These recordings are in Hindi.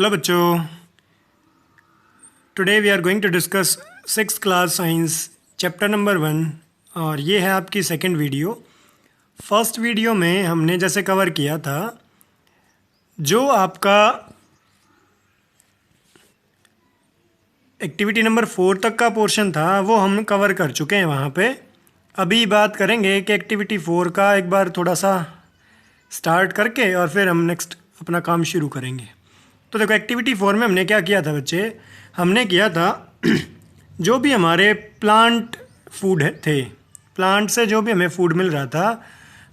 हेलो बच्चों, today we are going to discuss six class science chapter number 1 और ये है आपकी सेकंड वीडियो। फर्स्ट वीडियो में हमने जैसे कवर किया था, जो आपका एक्टिविटी नंबर 4 तक का पोर्शन था वो हम कवर कर चुके हैं वहाँ पे। अभी बात करेंगे कि एक्टिविटी 4 का एक बार थोड़ा सा स्टार्ट करके और फिर हम नेक्स्ट अपना काम शुरू करेंगे। तो देखो, एक्टिविटी 4 में हमने क्या किया था बच्चे, हमने किया था जो भी हमारे प्लांट फूड थे, प्लांट से जो भी हमें फूड मिल रहा था,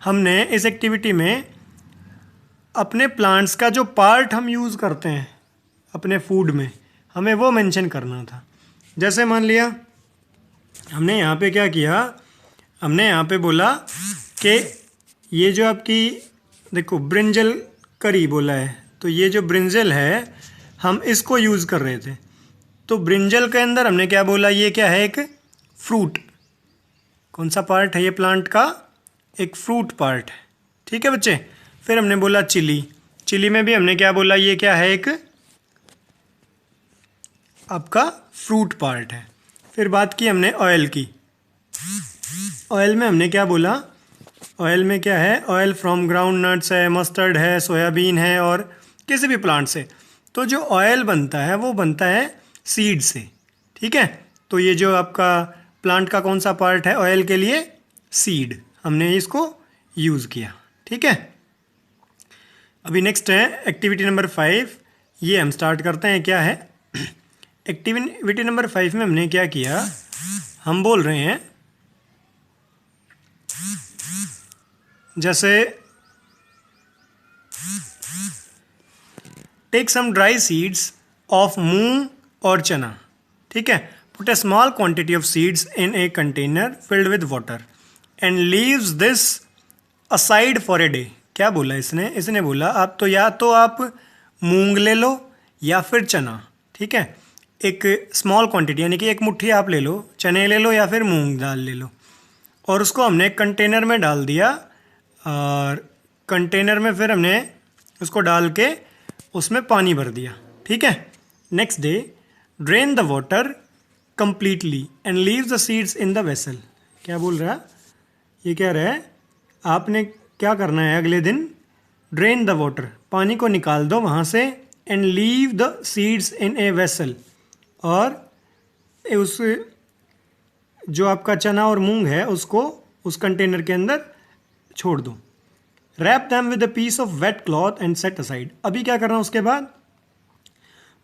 हमने इस एक्टिविटी में अपने प्लांट्स का जो पार्ट हम यूज़ करते हैं अपने फूड में, हमें वो मेंशन करना था। जैसे मान लिया हमने यहाँ पे क्या किया, हमने यहाँ पे बोला कि ये जो आपकी देखो ब्रिंजल करी बोला है, तो ये जो ब्रिंजल है हम इसको यूज़ कर रहे थे। तो ब्रिंजल के अंदर हमने क्या बोला, ये क्या है, एक फ्रूट। कौन सा पार्ट है ये प्लांट का? एक फ्रूट पार्ट है। ठीक है बच्चे। फिर हमने बोला चिली, चिली में भी हमने क्या बोला, ये क्या है, एक आपका फ्रूट पार्ट है। फिर बात की हमने ऑयल की, ऑयल में हमने क्या बोला, ऑयल में क्या है, ऑयल फ्रॉम ग्राउंड नट्स है, मस्टर्ड है, सोयाबीन है और किसी भी प्लांट से। तो जो ऑयल बनता है वो बनता है सीड से। ठीक है, तो ये जो आपका प्लांट का कौन सा पार्ट है ऑयल के लिए, सीड, हमने इसको यूज़ किया। ठीक है, अभी नेक्स्ट है एक्टिविटी नंबर 5। ये हम स्टार्ट करते हैं। क्या है एक्टिविटी नंबर 5 में हमने क्या किया, हम बोल रहे हैं जैसे take some dry seeds of moong और चना। ठीक है, put a small quantity of seeds in a container filled with water and leaves this aside for a day. क्या बोला इसने बोला आप तो या तो आप मूंग ले लो या फिर चना। ठीक है, एक स्मॉल क्वांटिटी यानी कि एक मुट्ठी आप ले लो, चने ले लो या फिर मूंग दाल ले लो, और उसको हमने एक कंटेनर में डाल दिया और कंटेनर में फिर हमने उसको डाल के उसमें पानी भर दिया। ठीक है, next day drain the water completely and leave the seeds in the vessel. क्या बोल रहा है, ये कह रहा है आपने क्या करना है, अगले दिन ड्रेन द वाटर, पानी को निकाल दो वहाँ से, and leave the seeds in a vessel, और उस जो आपका चना और मूंग है उसको उस कंटेनर के अंदर छोड़ दो। Wrap them with a piece of wet cloth and set aside. अभी क्या करना, उसके बाद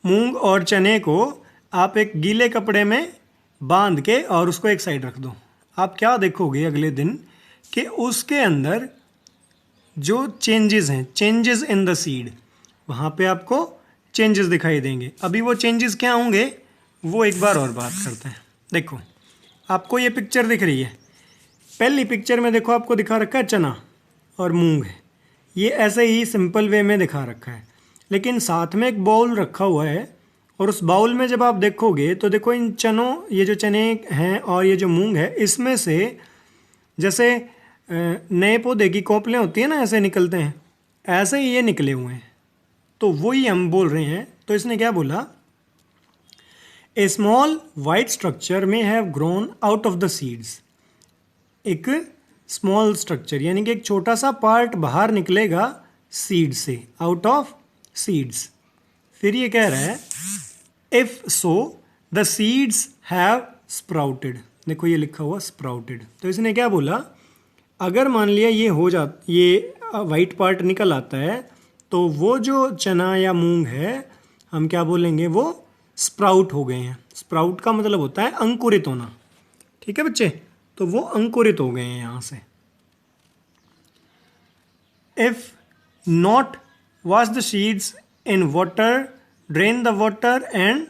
मूंग और चने को आप एक गीले कपड़े में बांध के और उसको एक साइड रख दो। आप क्या देखोगे अगले दिन कि उसके अंदर जो चेंजेस हैं, चेंजेस इन द सीड, वहाँ पे आपको चेंजेस दिखाई देंगे। अभी वो चेंजेस क्या होंगे वो एक बार और बात करते हैं। देखो, आपको ये पिक्चर दिख रही है, पहली पिक्चर में देखो आपको दिखा रखा है चना और मूंग है, ये ऐसे ही सिंपल वे में दिखा रखा है, लेकिन साथ में एक बाउल रखा हुआ है और उस बाउल में जब आप देखोगे तो देखो इन चनों, ये जो चने हैं और ये जो मूंग है, इसमें से जैसे नए पौधे की कोपलें होती है ना, ऐसे निकलते हैं, ऐसे ही ये निकले हुए हैं। तो वही हम बोल रहे हैं। तो इसने क्या बोला, ए स्मॉल वाइट स्ट्रक्चर में have grown out of the seeds. एक स्मॉल स्ट्रक्चर यानी कि एक छोटा सा पार्ट बाहर निकलेगा सीड से, आउट ऑफ सीड्स। फिर ये कह रहा है if so the seeds have sprouted. देखो ये लिखा हुआ स्प्राउटेड। तो इसने क्या बोला, अगर मान लिया ये हो जा, ये वाइट पार्ट निकल आता है, तो वो जो चना या मूंग है हम क्या बोलेंगे, वो स्प्राउट हो गए हैं। स्प्राउट का मतलब होता है अंकुरित होना। ठीक है बच्चे, तो वो अंकुरित हो गए हैं यहाँ से। If not wash the seeds in water, drain the water and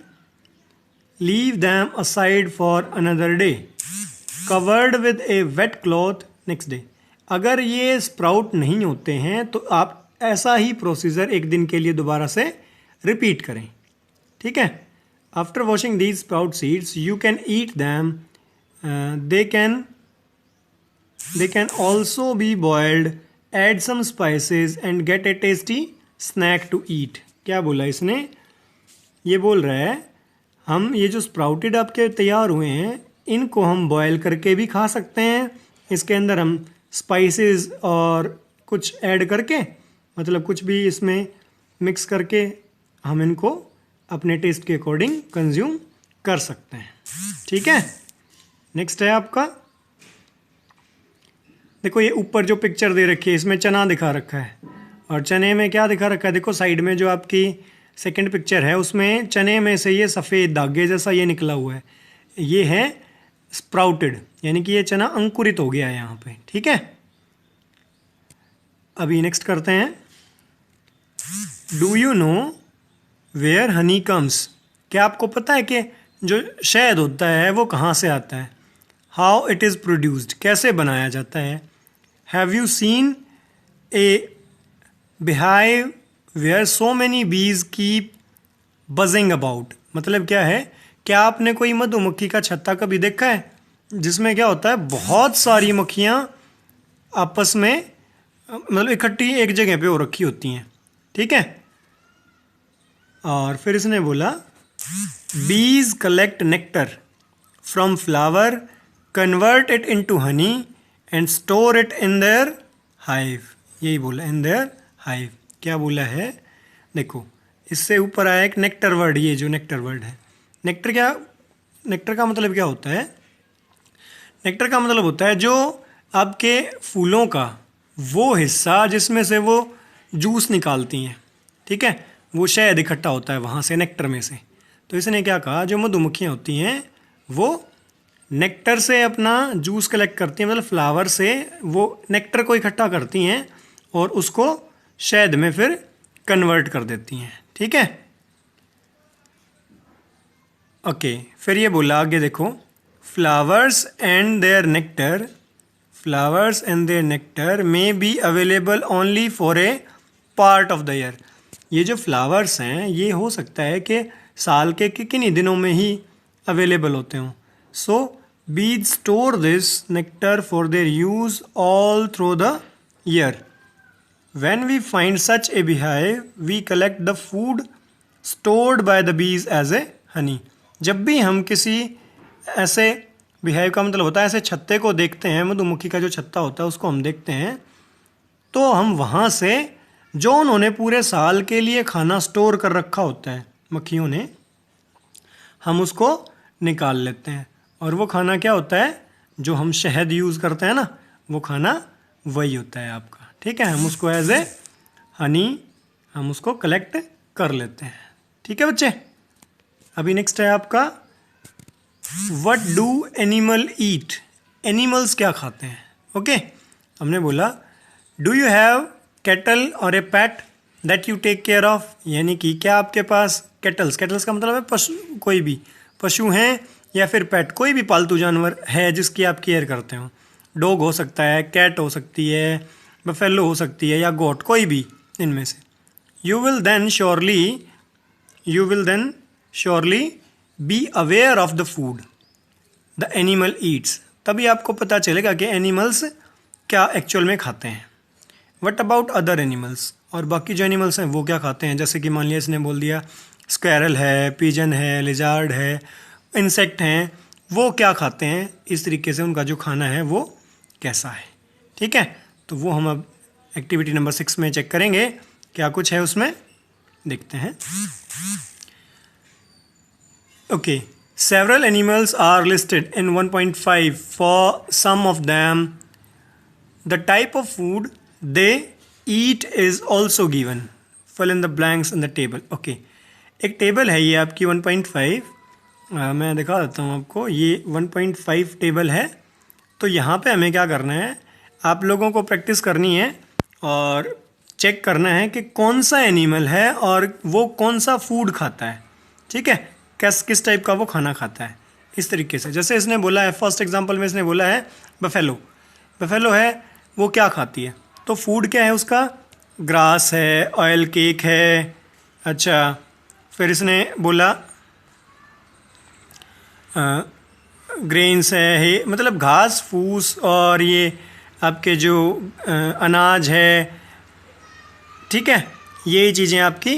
leave them aside for another day, covered with a wet cloth next day. अगर ये स्प्राउट नहीं होते हैं तो आप ऐसा ही प्रोसीजर एक दिन के लिए दोबारा से रिपीट करें। ठीक है, after washing these sprout seeds you can eat them, they can also be boiled, add some spices and get a tasty snack to eat। क्या बोला इसने, ये बोल रहा है हम ये जो स्प्राउटेड आपके तैयार हुए हैं इनको हम बॉयल करके भी खा सकते हैं, इसके अंदर हम स्पाइसेस और कुछ ऐड करके, मतलब कुछ भी इसमें मिक्स करके हम इनको अपने टेस्ट के अकॉर्डिंग कंज्यूम कर सकते हैं। ठीक है, नेक्स्ट है आपका, देखो ये ऊपर जो पिक्चर दे रखी है इसमें चना दिखा रखा है, और चने में क्या दिखा रखा है, देखो साइड में जो आपकी सेकंड पिक्चर है उसमें चने में से ये सफ़ेद धागे जैसा ये निकला हुआ है, ये है स्प्राउटेड, यानी कि ये चना अंकुरित हो गया है यहाँ पे। ठीक है, अभी नेक्स्ट करते हैं, do you know where honey comes, क्या आपको पता है कि जो शहद होता है वो कहाँ से आता है, हाउ इट इज़ प्रोड्यूस्ड, कैसे बनाया जाता है, have you seen A beehive where so many bees keep buzzing about, मतलब क्या है, क्या आपने कोई मधुमक्खी का छत्ता कभी देखा है जिसमें क्या होता है बहुत सारी मक्खियाँ आपस में मतलब इकट्ठी एक जगह पे हो रखी होती हैं। ठीक है, और फिर इसने बोला बीज collect nectar from flower, convert it into honey and store it in their hive, यही बोला, इन देयर हाइव। क्या बोला है, देखो इससे ऊपर आया एक नेक्टर वर्ड, ये जो नेक्टर वर्ड है, नेक्टर क्या, नेक्टर का मतलब क्या होता है, नेक्टर का मतलब होता है जो आपके फूलों का वो हिस्सा जिसमें से वो जूस निकालती हैं। ठीक है, वो शहद इकट्ठा होता है वहाँ से, नेक्टर में से। तो इसने क्या कहा, जो मधुमक्खियाँ होती हैं वो नेक्टर से अपना जूस कलेक्ट करती हैं, मतलब फ्लावर से वो नेक्टर को इकट्ठा करती हैं और उसको शहद में फिर कन्वर्ट कर देती हैं। ठीक है, ओके, फिर ये बोला आगे देखो, flowers and their nectar, flowers and their nectar may be available only for a part of the year, ये जो फ्लावर्स हैं ये हो सकता है कि साल के किन्हीं दिनों में ही अवेलेबल होते हों। सो बीज store this nectar for their use all through the year, when we find such a beehive we collect the food stored by the bees as a honey, जब भी हम किसी ऐसे beehive का मतलब होता है ऐसे छत्ते को देखते हैं, मधुमक्खी का जो छत्ता होता है उसको हम देखते हैं, तो हम वहाँ से जो उन्होंने पूरे साल के लिए खाना स्टोर कर रखा होता है मक्खियों ने, हम उसको निकाल लेते हैं, और वो खाना क्या होता है, जो हम शहद यूज़ करते हैं ना, वो खाना वही होता है आपका। ठीक है, हम उसको एज ए हनी हम उसको कलेक्ट कर लेते हैं। ठीक है बच्चे, अभी नेक्स्ट है आपका, what do animal eat, animals क्या खाते हैं। ओके, हमने बोला डू यू हैव कैटल और a pet that you take care of, यानी कि क्या आपके पास कैटल्स, कैटल्स का मतलब है पशु, कोई भी पशु हैं या फिर पैट, कोई भी पालतू जानवर है जिसकी आप केयर करते हो, डॉग हो सकता है, कैट हो सकती है, बफेलो हो सकती है, या गोट, कोई भी इनमें से। You will then surely be aware of the food the animal eats, तभी आपको पता चलेगा कि एनिमल्स क्या एक्चुअल में खाते हैं। व्हाट अबाउट अदर एनिमल्स, और बाकी जो एनिमल्स हैं वो क्या खाते हैं, जैसे कि मान लिया इसने बोल दिया स्क्वेरल है, पिजन है, लिजार्ड है, इंसेक्ट हैं, वो क्या खाते हैं, इस तरीके से उनका जो खाना है वो कैसा है। ठीक है, तो वो हम अब एक्टिविटी नंबर 6 में चेक करेंगे क्या कुछ है उसमें, देखते हैं। Okay, several animals are listed in 1.5 for some of them the type of food they eat is also given, fill in the blanks in the table. Okay, एक टेबल है ये आपकी 1.5, मैं दिखा देता हूँ आपको, ये 1.5 टेबल है। तो यहाँ पे हमें क्या करना है, आप लोगों को प्रैक्टिस करनी है और चेक करना है कि कौन सा एनिमल है और वो कौन सा फूड खाता है। ठीक है, किस टाइप का वो खाना खाता है, इस तरीके से। जैसे इसने बोला है, फर्स्ट एग्जांपल में इसने बोला है बफेलो, बफेलो है वो क्या खाती है, तो फूड क्या है उसका, ग्रास है, ऑयल केक है, अच्छा फिर इसने बोला ग्रेन्स है, मतलब घास फूस और ये आपके जो अनाज है, ठीक है, ये चीज़ें आपकी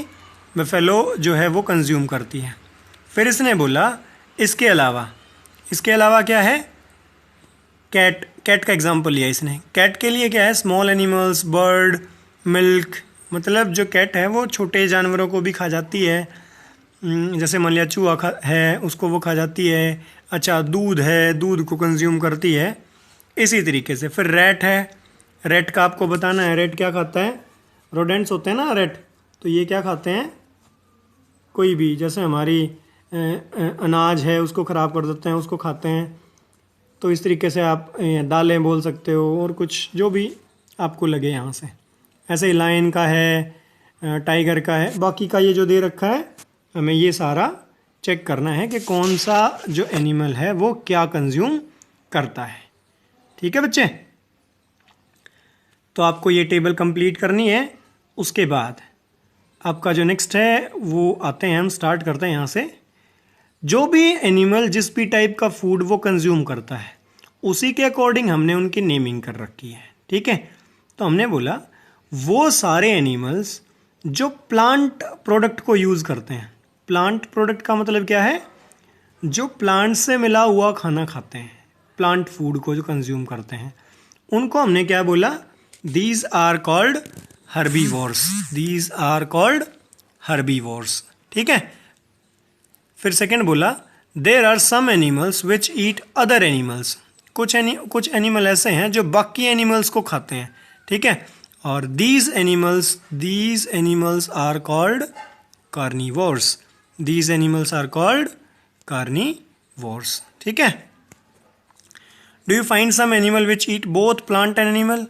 बफेलो जो है वो कंज्यूम करती है। फिर इसने बोला इसके अलावा क्या है, कैट का एग्जांपल लिया इसने। कैट के लिए क्या है, स्मॉल एनिमल्स, बर्ड, मिल्क, मतलब जो कैट है वो छोटे जानवरों को भी खा जाती है, जैसे मान लिया चूहा है उसको वो खा जाती है। अच्छा, दूध है, दूध को कंज्यूम करती है। इसी तरीके से फिर रैट है, रैट का आपको बताना है, रैट क्या खाता है, रोडेंट्स होते हैं ना रैट, तो ये क्या खाते हैं, कोई भी, जैसे हमारी अनाज है उसको ख़राब कर देते हैं, उसको खाते हैं। तो इस तरीके से आप दालें बोल सकते हो, और कुछ जो भी आपको लगे यहाँ से। ऐसे ही लायन का है, टाइगर का है, बाकी का ये जो दे रखा है हमें ये सारा चेक करना है कि कौन सा जो एनिमल है वो क्या कंज्यूम करता है। ठीक है बच्चे, तो आपको ये टेबल कंप्लीट करनी है। उसके बाद आपका जो नेक्स्ट है वो आते हैं, हम स्टार्ट करते हैं यहाँ से। जो भी एनिमल जिस भी टाइप का फूड वो कंज्यूम करता है उसी के अकॉर्डिंग हमने उनकी नेमिंग कर रखी है। ठीक है, तो हमने बोला वो सारे एनिमल्स जो प्लांट प्रोडक्ट को यूज़ करते हैं। प्लांट प्रोडक्ट का मतलब क्या है, जो प्लांट से मिला हुआ खाना खाते हैं, प्लांट फूड को जो कंज्यूम करते हैं, उनको हमने क्या बोला, these are called herbivores, these are called herbivores. ठीक है, फिर सेकंड बोला there are some animals which eat other animals, कुछ एनिमल ऐसे हैं जो बाकी एनिमल्स को खाते हैं। ठीक है, और these animals are called carnivores, these animals are called carnivores. ठीक है, do you find some animal which eat both plant and animal,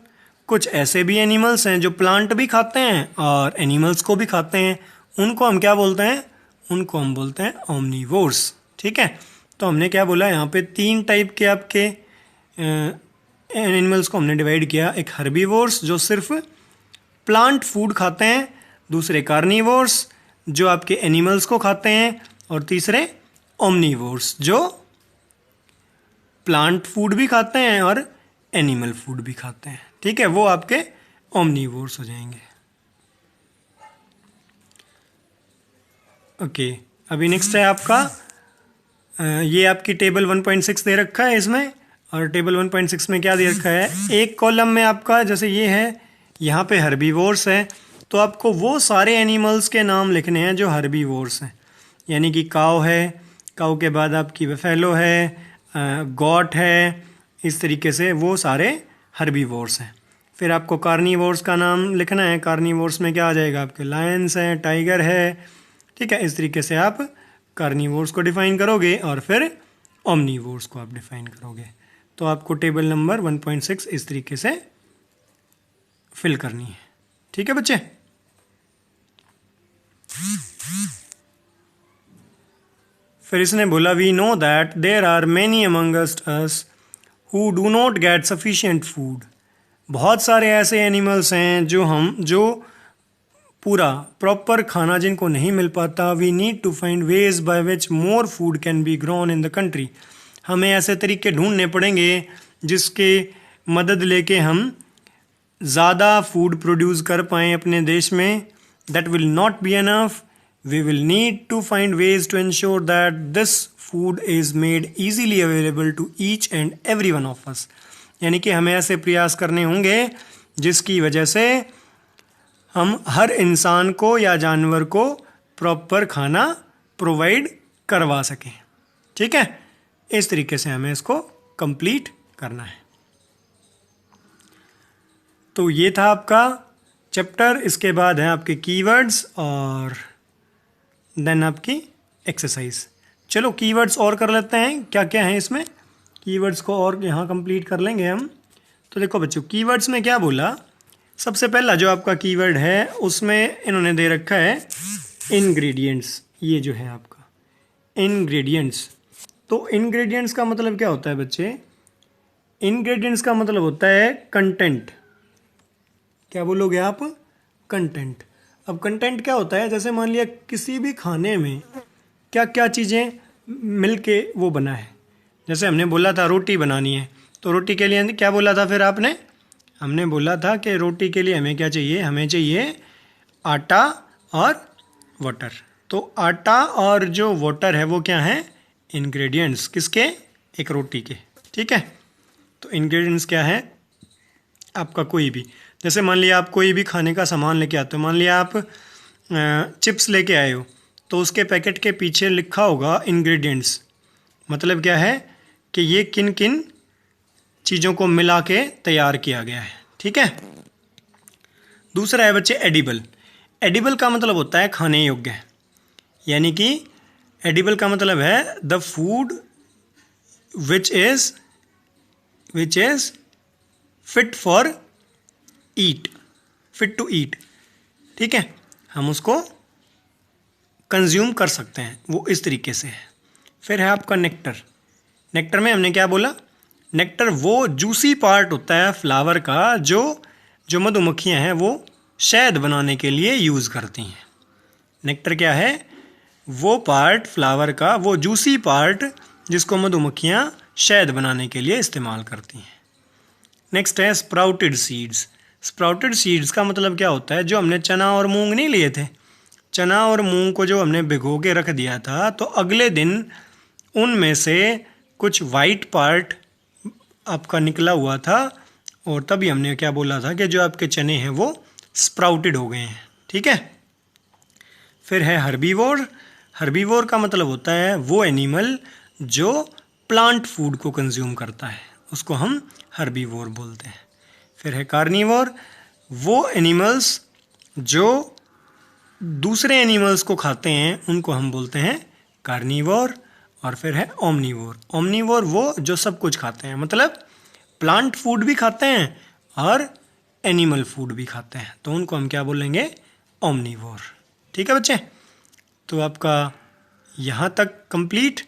कुछ ऐसे भी एनिमल्स हैं जो प्लांट भी खाते हैं और एनिमल्स को भी खाते हैं, उनको हम क्या बोलते हैं, उनको हम बोलते हैं ओमनीवोर्स। ठीक है, तो हमने क्या बोला, यहाँ पे 3 टाइप के आपके एनिमल्स को हमने डिवाइड किया। एक हर्बीवोर्स जो सिर्फ प्लांट फूड खाते हैं, दूसरे कार्निवोर्स जो आपके एनिमल्स को खाते हैं, और तीसरे ओमनीवोर्स जो प्लांट फूड भी खाते हैं और एनिमल फूड भी खाते हैं। ठीक है, वो आपके ओमनीवोर्स हो जाएंगे। ओके, अभी नेक्स्ट है आपका ये आपकी टेबल 1.6 दे रखा है इसमें, और टेबल 1.6 में क्या दे रखा है, एक कॉलम में आपका जैसे ये है, यहाँ पे हर्बीवोर्स है, तो आपको वो सारे एनिमल्स के नाम लिखने हैं जो हर्बीवोर्स हैं, यानी कि काऊ है, काऊ के बाद आपकी बफेलो है, गॉट है, इस तरीके से वो सारे हर्बीवोर्स हैं। फिर आपको कार्निवोर्स का नाम लिखना है, कार्निवोर्स में क्या आ जाएगा, आपके लायंस हैं, टाइगर है। ठीक है, इस तरीके से आप कार्निवोर्स को डिफाइन करोगे और फिर ओमनीवोर्स को आप डिफाइन करोगे। तो आपको टेबल नंबर 1.6 इस तरीके से फिल करनी है। ठीक है बच्चे, फिर इसने बोला we know that there are many among us who do not get sufficient food, बहुत सारे ऐसे एनिमल्स हैं जो पूरा प्रॉपर खाना जिनको नहीं मिल पाता। We need to find ways by which more food can be grown in the country, हमें ऐसे तरीके ढूंढने पड़ेंगे जिसके मदद लेके हम ज़्यादा फूड प्रोड्यूस कर पाएँ अपने देश में। That will not be enough, we will need to find ways to ensure that this food is made easily available to each and every one of us, यानी कि हमें ऐसे प्रयास करने होंगे जिसकी वजह से हम हर इंसान को या जानवर को प्रॉपर खाना प्रोवाइड करवा सकें। ठीक है, इस तरीके से हमें इसको कंप्लीट करना है। तो ये था आपका चैप्टर। इसके बाद है आपके कीवर्ड्स और देन आपकी एक्सरसाइज। चलो कीवर्ड्स और कर लेते हैं, क्या क्या है इसमें, कीवर्ड्स को और यहाँ कंप्लीट कर लेंगे हम। तो देखो बच्चों, कीवर्ड्स में क्या बोला, सबसे पहला जो आपका कीवर्ड है उसमें इन्होंने दे रखा है इंग्रेडिएंट्स। ये जो है आपका इंग्रेडिएंट्स, तो इंग्रेडिएंट्स का मतलब क्या होता है बच्चे, इंग्रेडिएंट्स का मतलब होता है कंटेंट। क्या बोलोगे आप, कंटेंट। अब कंटेंट क्या होता है, जैसे मान लिया किसी भी खाने में क्या क्या चीज़ें मिलके वो बना है। जैसे हमने बोला था रोटी बनानी है, तो रोटी के लिए क्या बोला था फिर आपने, हमने बोला था कि रोटी के लिए हमें क्या चाहिए, हमें चाहिए आटा और वाटर। तो आटा और जो वाटर है वो क्या है, इंग्रेडिएंट्स किसके, एक रोटी के। ठीक है, तो इंग्रेडिएंट्स क्या है आपका, कोई भी, जैसे मान लिया आप कोई भी खाने का सामान लेके आते हो, मान लिया आप चिप्स लेके आए हो, तो उसके पैकेट के पीछे लिखा होगा इंग्रेडिएंट्स, मतलब क्या है कि ये किन किन चीज़ों को मिला के तैयार किया गया है। ठीक है, दूसरा है बच्चे एडिबल। एडिबल का मतलब होता है खाने योग्य, यानी कि एडिबल का मतलब है the food which is fit for eat, fit to eat. ठीक है, हम उसको कंज्यूम कर सकते हैं, वो इस तरीके से है। फिर है आपका नेक्टर। नेक्टर में हमने क्या बोला, नेक्टर वो जूसी पार्ट होता है फ्लावर का जो मधुमक्खियाँ हैं वो शहद बनाने के लिए यूज़ करती हैं। नेक्टर क्या है, वो पार्ट फ्लावर का, वो जूसी पार्ट जिसको मधुमक्खियाँ शहद बनाने के लिए इस्तेमाल करती हैं। नेक्स्ट है स्प्राउटेड सीड्स। स्प्राउटेड सीड्स का मतलब क्या होता है, जो हमने चना और मूंग नहीं लिए थे, चना और मूंग को जो हमने भिगो के रख दिया था, तो अगले दिन उनमें से कुछ वाइट पार्ट आपका निकला हुआ था, और तभी हमने क्या बोला था कि जो आपके चने हैं वो स्प्राउटेड हो गए हैं। ठीक है, फिर है हर्बीवोर। हर्बीवोर का मतलब होता है वो एनिमल जो प्लांट फूड को कंज्यूम करता है, उसको हम हर्बीवोर बोलते हैं। फिर है कार्निवोर, वो एनिमल्स जो दूसरे एनिमल्स को खाते हैं उनको हम बोलते हैं कार्निवोर। और फिर है ओमनीवोर। ओमनीवोर वो जो सब कुछ खाते हैं, मतलब प्लांट फूड भी खाते हैं और एनिमल फूड भी खाते हैं, तो उनको हम क्या बोलेंगे, ओमनीवोर। ठीक है बच्चे, तो आपका यहाँ तक कंप्लीट,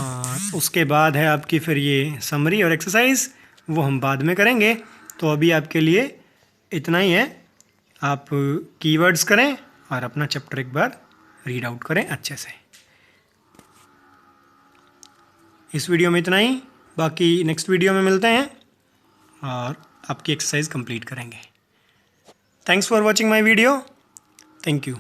और उसके बाद है आपकी फिर ये समरी और एक्सरसाइज, वो हम बाद में करेंगे। तो अभी आपके लिए इतना ही है, आप कीवर्ड्स करें और अपना चैप्टर एक बार रीड आउट करें अच्छे से। इस वीडियो में इतना ही, बाकी नेक्स्ट वीडियो में मिलते हैं और आपकी एक्सरसाइज कंप्लीट करेंगे। Thanks for watching my video, thank you.